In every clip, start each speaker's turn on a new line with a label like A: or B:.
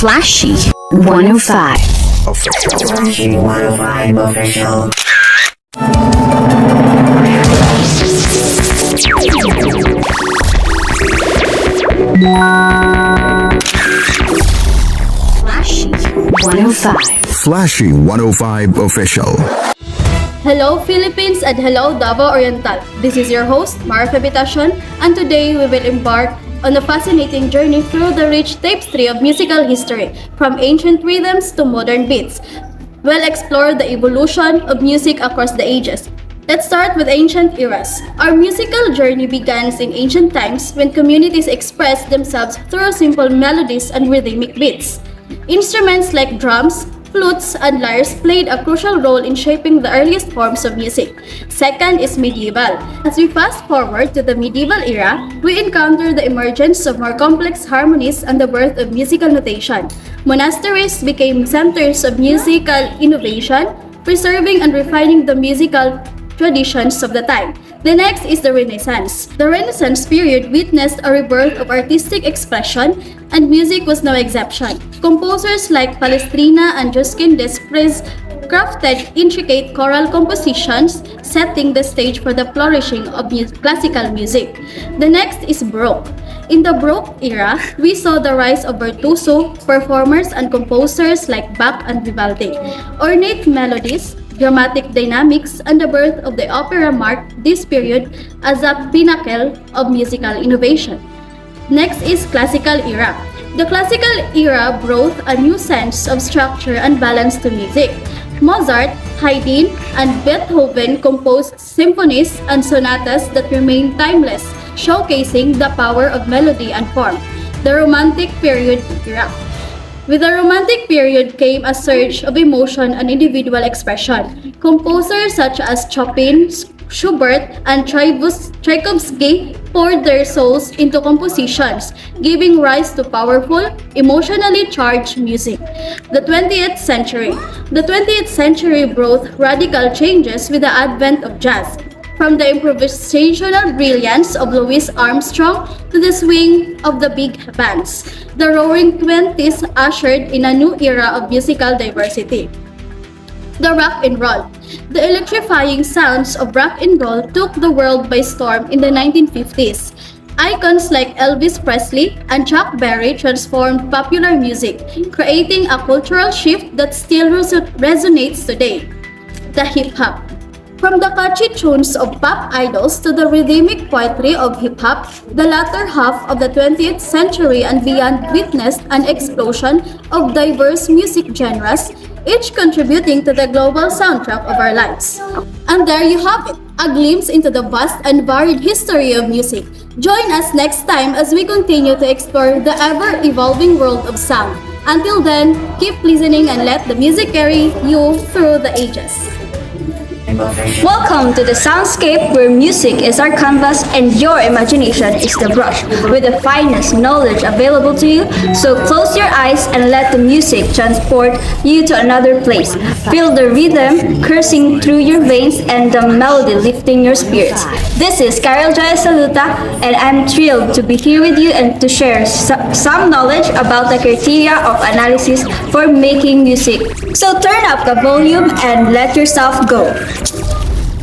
A: Flashy 105.
B: Flashy 105 official.
A: Flashy 105.
C: Flashy 105 official.
D: Hello Philippines and hello Davao Oriental. This is your host, Mara Fabitacion, and today we will embark on a fascinating journey through the rich tapestry of musical history, from ancient rhythms to modern beats. We'll explore the evolution of music across the ages. Let's start with ancient eras. Our musical journey begins in ancient times when communities expressed themselves through simple melodies and rhythmic beats. Instruments like drums, flutes, and lyres played a crucial role in shaping the earliest forms of music. Second is medieval. As we fast forward to the medieval era, we encounter the emergence of more complex harmonies and the birth of musical notation. Monasteries became centers of musical innovation, preserving and refining the musical traditions of the time. The next is the Renaissance. The Renaissance period witnessed a rebirth of artistic expression, and music was no exception. Composers like Palestrina and Josquin des Prez crafted intricate choral compositions, setting the stage for the flourishing of classical music. The next is Baroque. In the Baroque era, we saw the rise of virtuoso performers and composers like Bach and Vivaldi. Ornate melodies, dramatic dynamics, and the birth of the opera marked this period as a pinnacle of musical innovation. Next is Classical era. The Classical era brought a new sense of structure and balance to music. Mozart, Haydn, and Beethoven composed symphonies and sonatas that remain timeless, showcasing the power of melody and form. The Romantic period era. With the Romantic period came a surge of emotion and individual expression. Composers such as Chopin, Schubert, and Tchaikovsky poured their souls into compositions, giving rise to powerful, emotionally charged music. The 20th century. The 20th century brought radical changes with the advent of jazz. From the improvisational brilliance of Louis Armstrong to the swing of the big bands, the Roaring Twenties ushered in a new era of musical diversity. The rock and roll. The electrifying sounds of rock and roll took the world by storm in the 1950s. Icons like Elvis Presley and Chuck Berry transformed popular music, creating a cultural shift that still resonates today. The hip-hop. From the catchy tunes of pop idols to the rhythmic poetry of hip-hop, the latter half of the 20th century and beyond witnessed an explosion of diverse music genres, each contributing to the global soundtrack of our lives. And there you have it, a glimpse into the vast and varied history of music. Join us next time as we continue to explore the ever-evolving world of sound. Until then, keep listening and let the music carry you through the ages.
E: Welcome to the soundscape where music is our canvas and your imagination is the brush with the finest knowledge available to you. So close your eyes and let the music transport you to another place. Feel the rhythm coursing through your veins and the melody lifting your spirits. This is Carol Joya Saluta, and I'm thrilled to be here with you and to share some knowledge about the criteria of analysis for making music. So turn up the volume and let yourself go.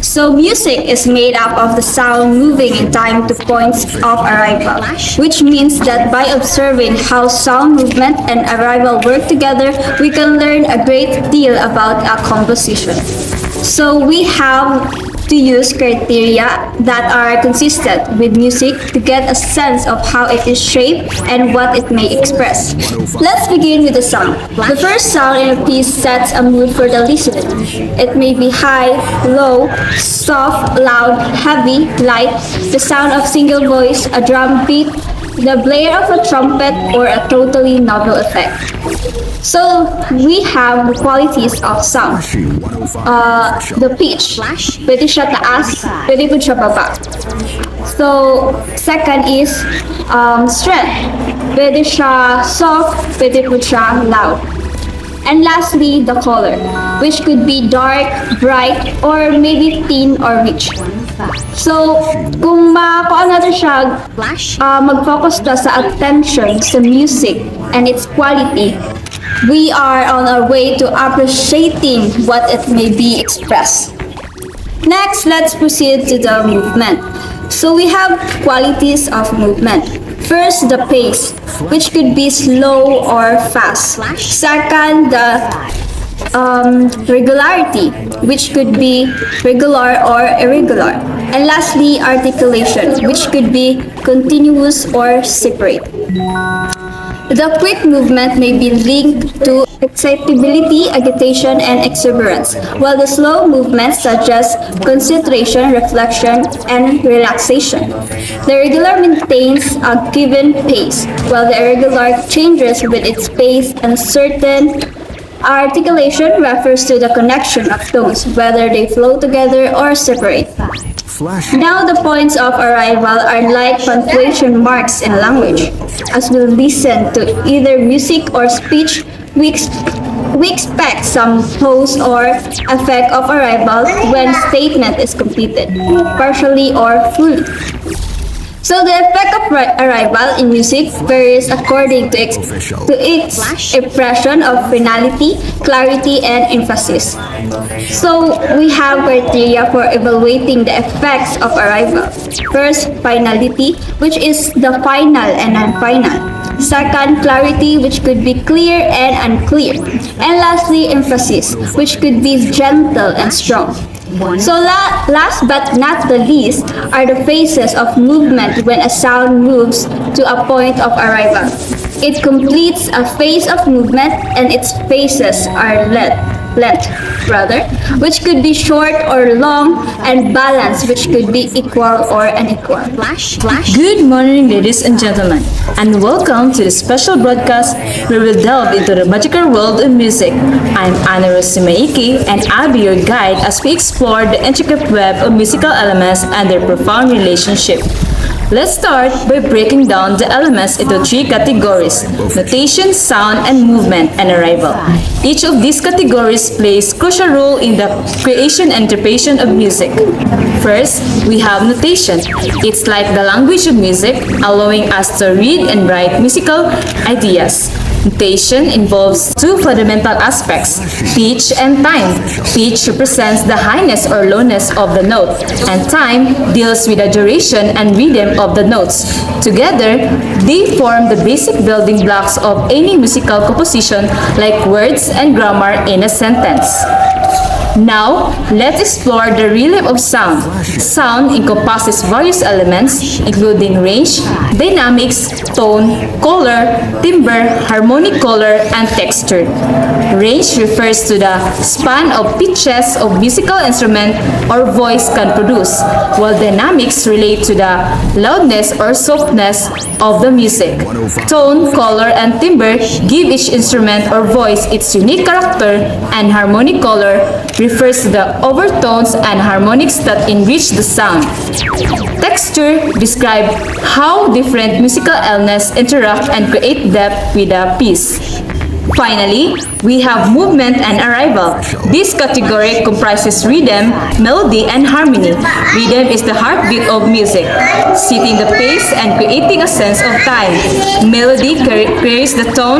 E: So music is made up of the sound moving in time to points of arrival, which means that by observing how sound movement and arrival work together, we can learn a great deal about a composition. So we have to use criteria that are consistent with music to get a sense of how it is shaped and what it may express. Let's begin with the sound. The first sound in a piece sets a mood for the listener. It may be high, low, soft, loud, heavy, light, the sound of single voice, a drum beat, the blare of a trumpet, or a totally novel effect. So we have the qualities of sound. The pitch, pwede siya taas, pwede po siya baba. So second is strength, pwede siya soft, pwede po siya loud. And lastly, the color, which could be dark, bright, or maybe thin or rich. So, kung makuha natin siya,
A: Flash.
E: mag-focus na sa attention sa music and its quality, we are on our way to appreciating what it may be expressed. Next, let's proceed to the movement. So we have qualities of movement. First, the pace, which could be slow or fast. Second, the regularity, which could be regular or irregular. And lastly, articulation, which could be continuous or separate. The quick movement may be linked to excitability, agitation, and exuberance, while the slow movements such as concentration, reflection, and relaxation. The regular maintains a given pace, while the irregular changes with its pace and certain articulation refers to the connection of tones, whether they flow together or separate.
C: Flash.
E: Now the points of arrival are like punctuation marks in language. As we listen to either music or speech, we expect some pause or effect of arrival when statement is completed, partially or fully. So the effect of arrival in music varies according to its impression of finality, clarity, and emphasis. So we have criteria for evaluating the effects of arrival. First, finality, which is the final and non-final. Second, clarity, which could be clear and unclear. And lastly, emphasis, which could be gentle and strong. So last but not the least are the phases of movement when a sound moves to a point of arrival. It completes a phase of movement and its phases are length, which could be short or long, and balance, which could be equal or unequal.
A: Flash.
F: Good morning, ladies and gentlemen, and welcome to the special broadcast where we'll delve into the magical world of music. I'm Ana Rosimaiki, and I'll be your guide as we explore the intricate web of musical elements and their profound relationship. Let's start by breaking down the elements into three categories: notation, sound, and movement, and arrival. Each of these categories plays crucial role in the creation and interpretation of music. First, we have notation. It's like the language of music, allowing us to read and write musical ideas. Notation involves two fundamental aspects, pitch and time. Pitch represents the highness or lowness of the note, and time deals with the duration and rhythm of the notes. Together, they form the basic building blocks of any musical composition, like words and grammar in a sentence. Now, let's explore the realm of sound. Sound encompasses various elements, including range, dynamics, tone, color, timbre, harmonic color, and texture. Range refers to the span of pitches of musical instrument or voice can produce, while dynamics relate to the loudness or softness of the music. Tone, color, and timbre give each instrument or voice its unique character, and harmonic color refers to the overtones and harmonics that enrich the sound. Texture describes how different musical elements interact and create depth with a piece. Finally, we have movement and arrival. This category comprises rhythm, melody, and harmony. Rhythm is the heartbeat of music, setting the pace and creating a sense of time. Melody carries the tone,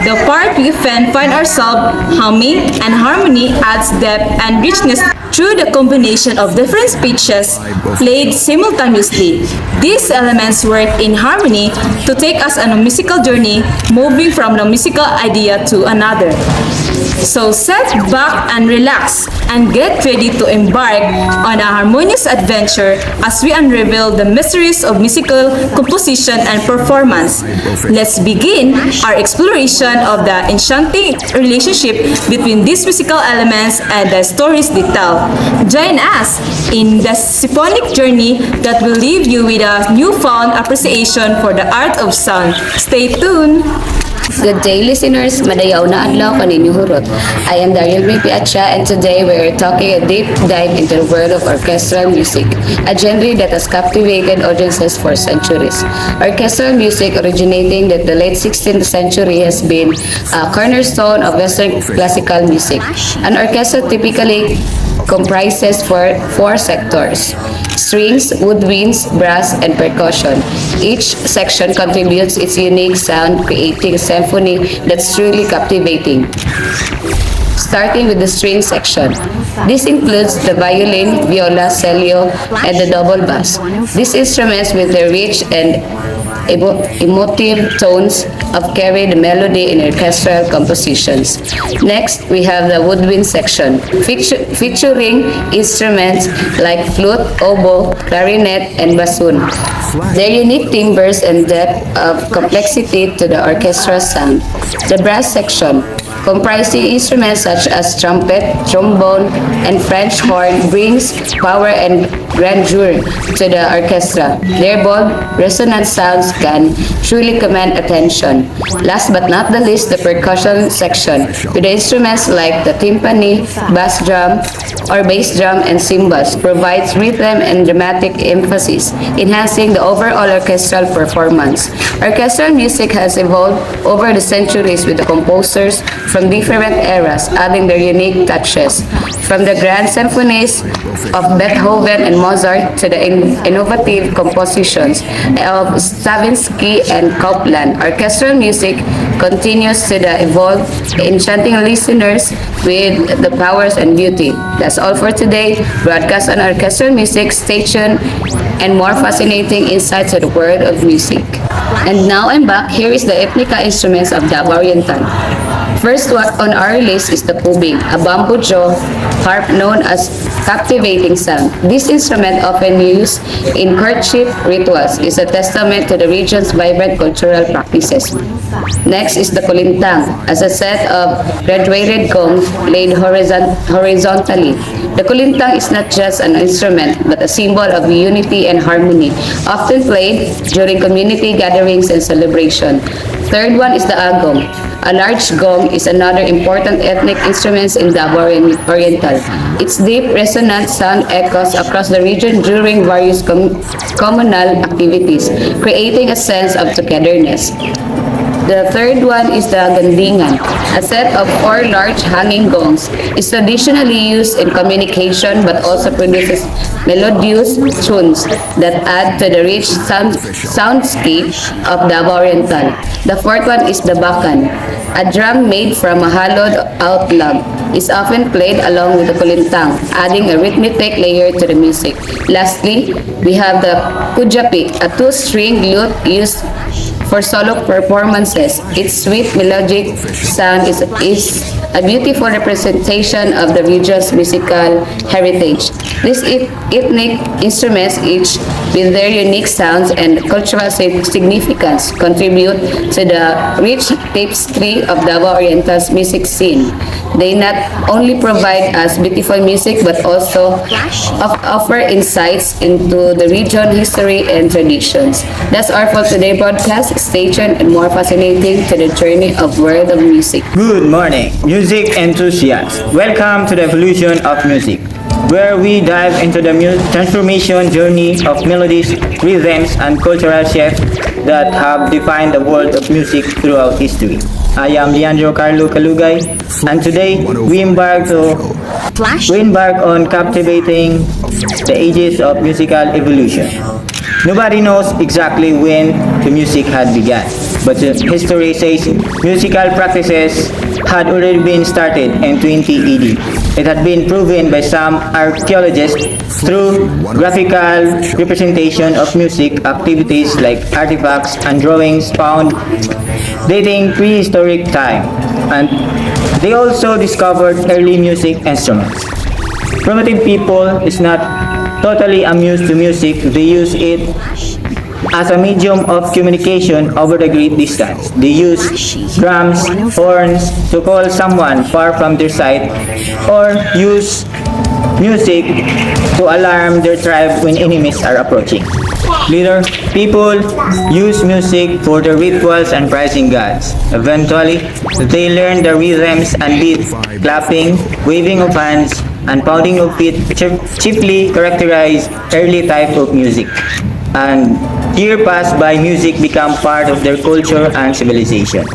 F: the part we often find ourselves humming, and harmony adds depth and richness through the combination of different pitches played simultaneously. These elements work in harmony to take us on a musical journey, moving from the musical idea to another. So sit back and relax and get ready to embark on a harmonious adventure as we unravel the mysteries of musical composition and performance. Let's begin our exploration of the enchanting relationship between these musical elements and the stories they tell. Join us in the symphonic journey that will leave you with a newfound appreciation for the art of sound. Stay tuned!
G: Good day, listeners. Madayaw na adlaw kaninyo hurot. I am Daryl May Piacha, and today we are talking a deep dive into the world of orchestral music, a genre that has captivated audiences for centuries. Orchestral music, originating in the late 16th century, has been a cornerstone of Western classical music. An orchestra typically comprises four sectors: strings, woodwinds, brass, and percussion. Each section contributes its unique sound, creating a symphony that's truly captivating. Starting with the string section. This includes the violin, viola, cello, and the double bass. These instruments with their rich and emotive tones of carry the melody in orchestral compositions. Next, we have the woodwind section, featuring instruments like flute, oboe, clarinet, and bassoon. Their unique timbres and depth of complexity to the orchestral sound. The brass section, comprising instruments such as trumpet, trombone, and French horn, brings power and grandeur to the orchestra. Their bold, resonant sounds can truly command attention. Last but not the least, the percussion section, with the instruments like the timpani, bass drum, or bass drum, and cymbals, provides rhythm and dramatic emphasis, enhancing the overall orchestral performance. Orchestral music has evolved over the centuries with the composers from different eras adding their unique touches. From the grand symphonies of Beethoven and Mozart to the innovative compositions of Stravinsky and Copland, orchestral music continues to evolve, enchanting listeners with the powers and beauty. That's all for today. Broadcast on orchestral music, stay tuned, and more fascinating insights to the world of music. And now I'm back. Here is the Ethnica instruments of Davao Oriental. First one on our list is the pubing, a bamboo jaw harp known as captivating sound. This instrument, often used in courtship rituals, is a testament to the region's vibrant cultural practices. Next is the kulintang, as a set of graduated gongs laid horizontally. The kulintang is not just an instrument, but a symbol of unity and harmony, often played during community gatherings and celebration. Third one is the agong. A large gong is another important ethnic instrument in Davao Oriental. Its deep, resonant sound echoes across the region during various communal activities, creating a sense of togetherness. The third one is the gandingan. A set of 4 large hanging gongs is traditionally used in communication but also produces melodious tunes that add to the rich soundscape of Davao Oriental. The fourth one is the bakan. A drum made from a hollowed-out log is often played along with the kulintang, adding a rhythmic layer to the music. Lastly, we have the kujapi, a 2-string lute used for solo performances. Its sweet melodic sound is a beautiful representation of the region's musical heritage. These ethnic instruments, each with their unique sounds and cultural significance, contribute to the rich tapestry of Davao Oriental's music scene. They not only provide us beautiful music but also offer insights into the region's history and traditions. That's all for today's broadcast. Stay tuned and more fascinating to the journey of world of music.
H: Good morning, music enthusiasts. Welcome to the evolution of music, where we dive into the transformation journey of melodies, rhythms, and cultural shifts that have defined the world of music throughout history. I am Leandro Carlo Calugay, and today we embark on captivating the ages of musical evolution. Nobody knows exactly when the music had begun, but history says musical practices had already been started in 20 AD. It had been proven by some archaeologists through graphical representation of music activities like artifacts and drawings found dating prehistoric time, and they also discovered early music instruments. Primitive people is not totally amused to music. They use it as a medium of communication over the great distance. They use drums, horns to call someone far from their side, or use music to alarm their tribe when enemies are approaching. Later, people use music for their rituals and praising gods. Eventually, they learn the rhythms and beats, clapping, waving of hands, and pounding of feet chiefly characterize early type of music. And years pass by, music become part of their culture and civilization.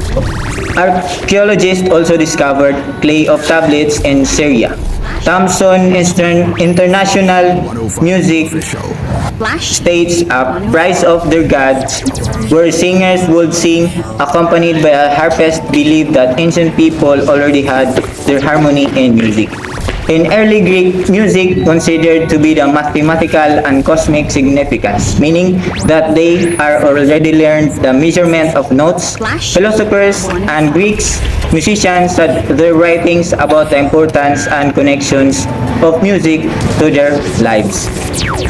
H: Archaeologists also discovered clay of tablets in Syria. Thomson International
C: 105
H: Music
C: official.
H: states a praise of their gods, where singers would sing accompanied by a harpist, believed that ancient people already had their harmony in music. In early Greek, music considered to be the mathematical and cosmic significance, meaning that they are already learned the measurement of notes. Philosophers and Greeks musicians had their writings about the importance and connections of music to their lives.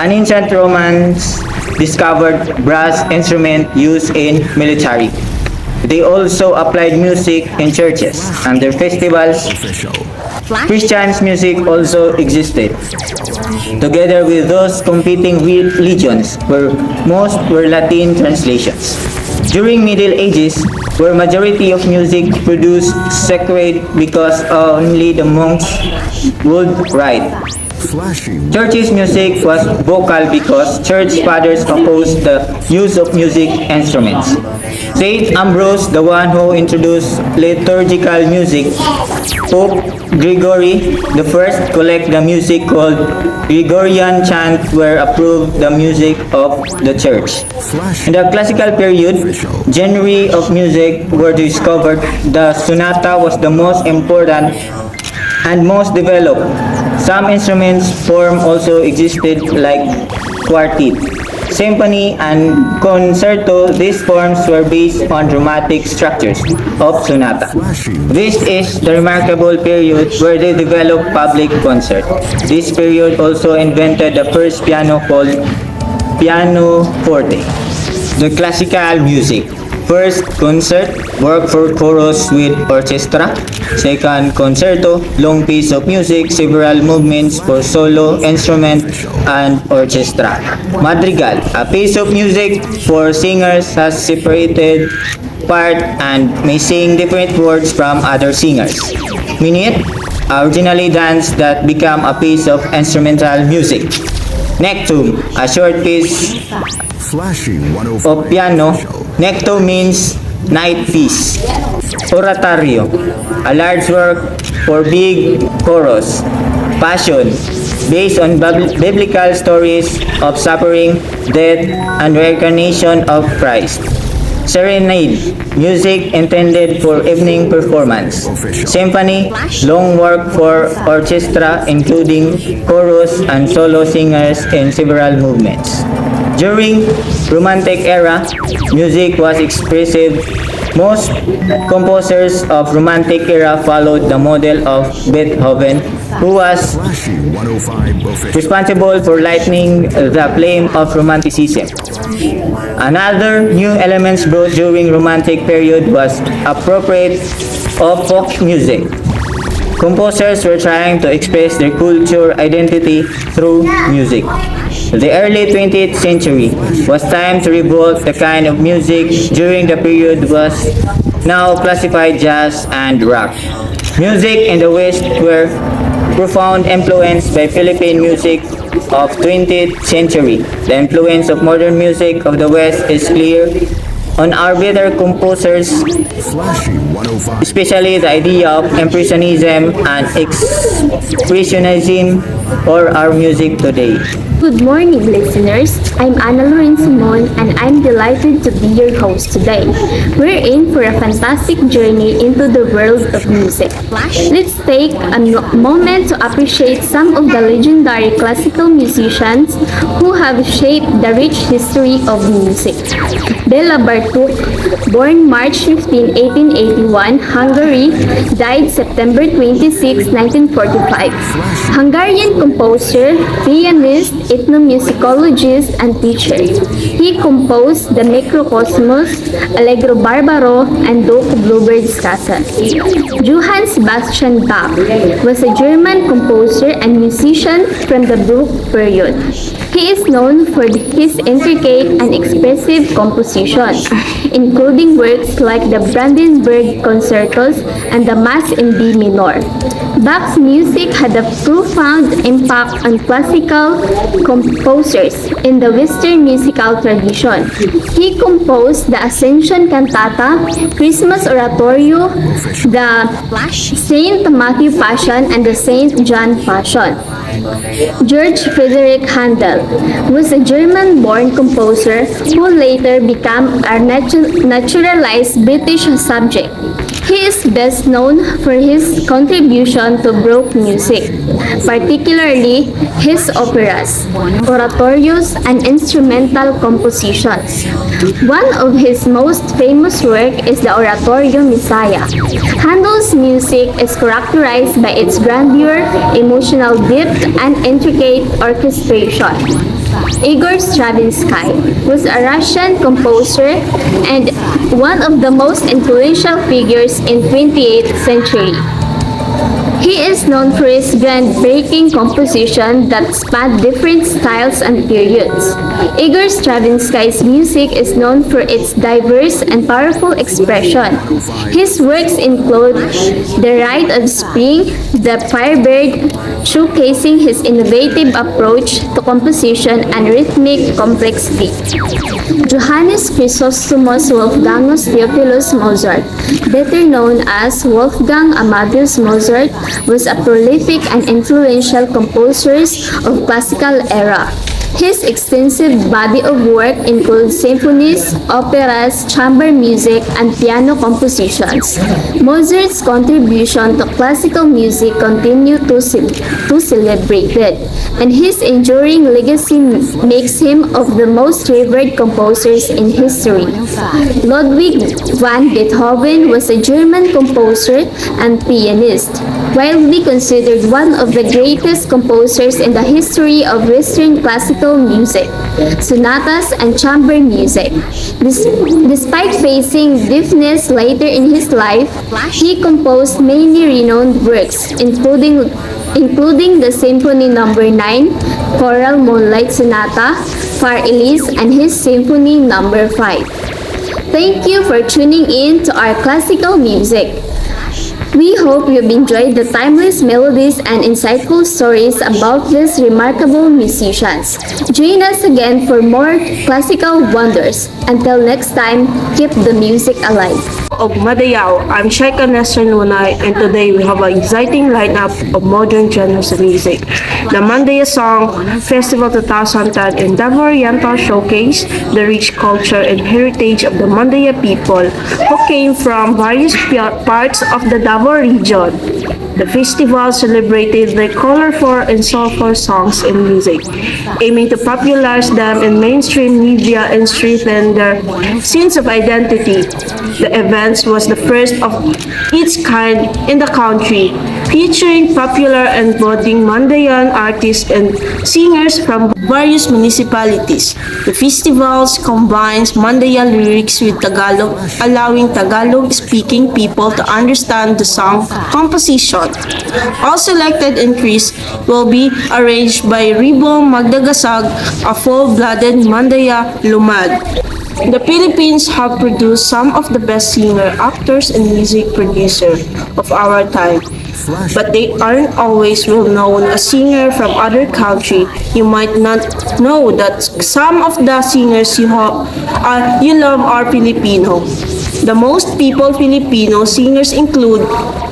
H: An ancient Romans discovered brass instrument used in military. They also applied music in churches and their festivals.
C: Official.
H: Christians' music also existed, together with those competing religions, where most were Latin translations. During Middle Ages, where majority of music produced sacred because only the monks would write.
C: Flashy.
H: Church's music was vocal because church fathers opposed the use of music instruments. Saint Ambrose, the one who introduced liturgical music, Pope Gregory I collect the music called Gregorian chant were approved the music of the church. In the classical period, genre of music were discovered. The sonata was the most important and most developed. Some instruments form also existed like quartet, symphony, and concerto. These forms were based on dramatic structures of sonata. This is the remarkable period where they developed public concert. This period also invented the first piano called pianoforte. The classical music. First, concert, work for chorus with orchestra. Second, concerto, long piece of music, several movements for solo, instrument, and orchestra. Madrigal, a piece of music for singers has separated part and may sing different words from other singers. Minuet, originally dance that become a piece of instrumental music. Nectum, a short piece
C: Flashy 105
H: of piano.
C: official.
H: Necto means night piece. Oratorio, a large work for big chorus. Passion, based on biblical stories of suffering, death, and reincarnation of Christ. Serenade, music intended for evening performance. Symphony, long work for orchestra including chorus and solo singers in several movements. During Romantic era, music was expressive. Most composers of Romantic era followed the model of Beethoven, who was
C: Flashy 105 official.
H: responsible for lighting the flame of Romanticism. Another new elements brought during Romantic period was appropriate of folk music. Composers were trying to express their culture identity through music. The early 20th century was time to revolt. The kind of music during the period was now classified jazz and rock. Music in the West were profound influenced by Philippine music of 20th century. The influence of modern music of the West is clear on our better composers,
C: Flashy 105.
H: especially the idea of impressionism and expressionism or our music today.
E: Good morning, listeners. I'm Ana Loren Simon, and I'm delighted to be your host today. We're in for a fantastic journey into the world of music. Let's take a moment to appreciate some of the legendary classical musicians who have shaped the rich history of music. Bela Bartók, born March 15, 1881, Hungary, died September 26, 1945. Hungarian composer, pianist, ethnomusicologist, and teacher. He composed the Mikrokosmos, Allegro Barbaro, and Duke Bluebird's Castle. Johann Sebastian Bach was a German composer and musician from the Bruch period. He is known for his intricate and expressive compositions. including works like the Brandenburg Concertos and the Mass in B minor. Bach's music had a profound impact on classical composers in the Western musical tradition. He composed the Ascension Cantata, Christmas Oratorio, the Saint Matthew Passion, and the Saint John Passion. George Friedrich Handel was a German-born composer who later became a naturalized British subject. He is best known for his contribution to Baroque music, particularly his operas, oratorios, and instrumental compositions. One of his most famous work is the Oratorio Messiah. Handel's music is characterized by its grandeur, emotional depth, and intricate orchestration. Igor Stravinsky was a Russian composer and one of the most influential figures in 28th century. He is known for his groundbreaking composition that span different styles and periods. Igor Stravinsky's music is known for its diverse and powerful expression. His works include The Rite of Spring, The Firebird, showcasing his innovative approach to composition and rhythmic complexity. Johannes Chrysostomos Wolfgangus Theophilus Mozart, better known as Wolfgang Amadeus Mozart, was a prolific and influential composer of classical era. His extensive body of work includes symphonies, operas, chamber music, and piano compositions. Mozart's contribution to classical music continues to celebrated, and his enduring legacy makes him of the most revered composers in history. Ludwig van Beethoven was a German composer and pianist, widely considered one of the greatest composers in the history of Western classical music, sonatas, and chamber music. Despite facing deafness later in his life, he composed many renowned works, including the Symphony No. 9, Choral Moonlight Sonata, Far Elise, and his Symphony No. 5. Thank you for tuning in to our classical music. We hope you've enjoyed the timeless melodies and insightful stories about these remarkable musicians. Join us again for more classical wonders. Until next time, keep the music alive.
I: Of Madayao, I'm Shaika Nestor Nunay, and today we have an exciting lineup of modern genres of music. The Mandaya Song Festival 2010 in Davao Oriental showcased the rich culture and heritage of the Mandaya people who came from various parts of the Davao region. The festival celebrated their colorful and soulful songs and music, aiming to popularize them in mainstream media and strengthen their sense of identity. The event was the first of its kind in the country, featuring popular and budding Mandayan artists and singers from various municipalities. The festival combines Mandaya lyrics with Tagalog, allowing Tagalog-speaking people to understand the song composition. All selected entries will be arranged by Ribo Magdagasag, a full-blooded Mandaya Lumad. The Philippines have produced some of the best singer, actors, and music producers of our time, but they aren't always well known as singers from other countries. You might not know that some of the singers you love are Filipino. The most Filipino singers include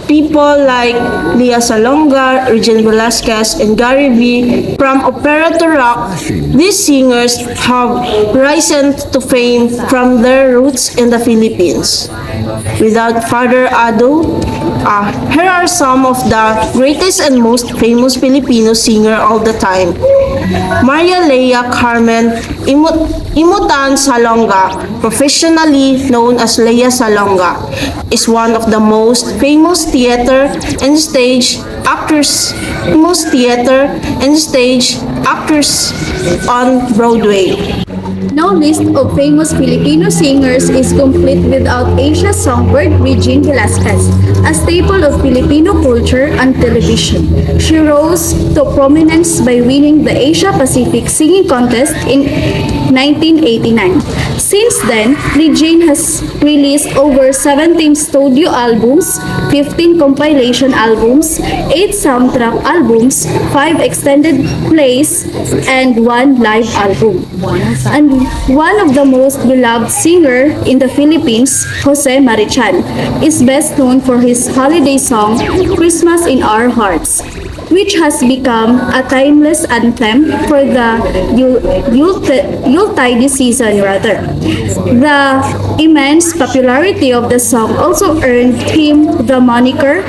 I: people like Lea Salonga, Regine Velasquez, and Gary V. From opera to rock, these singers have risen to fame from their roots in the Philippines. Without further ado, here are some of the greatest and most famous Filipino singers all the time. Maria Lea Carmen Imutan Salonga, professionally known as Lea Salonga, is one of the most famous theater and stage actors on Broadway.
D: No list of famous Filipino singers is complete without Asia's songbird Regine Velasquez, a staple of Filipino culture and television. She rose to prominence by winning the Asia Pacific Singing Contest in 1989. Since then, Regine has released over 17 studio albums, 15 compilation albums, 8 soundtrack albums, 5 extended plays, and 1 live album. And one of the most beloved singer in the Philippines, Jose Marichan, is best known for his holiday song, Christmas in Our Hearts, which has become a timeless anthem for the Yuletide season rather. The immense popularity of the song also earned him the moniker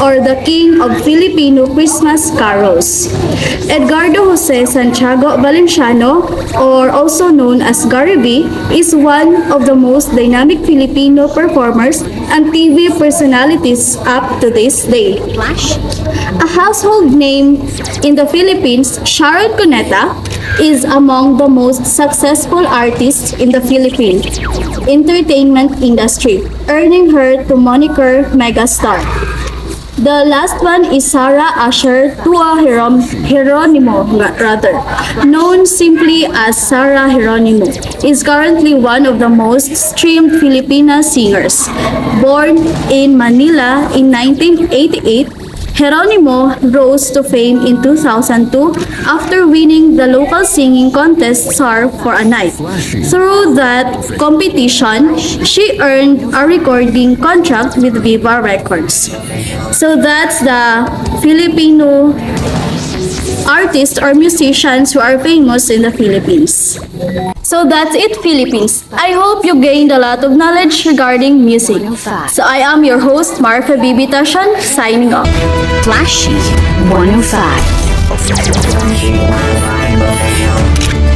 D: or the King of Filipino Christmas Carols. Edgardo Jose Santiago Valenciano, or also known as Gary B, is one of the most dynamic Filipino performers and TV personalities up to this day. A household name in the Philippines, Sharon Cuneta is among the most successful artists in the Philippine entertainment industry, earning her the moniker megastar. The last one is Sarah Asher Tua Geronimo, known simply as Sarah Geronimo, is currently one of the most streamed Filipina singers. Born in Manila in 1988, Geronimo rose to fame in 2002 after winning the local singing contest SAR for a Night. Through that competition, she earned a recording contract with Viva Records. So that's the Filipino artists or musicians who are famous in the Philippines. So that's it, Philippines. I hope you gained a lot of knowledge regarding music. So I am your host, Marfa Bibitashan, signing off.
A: Flashy 105.
B: Flashy 105 official.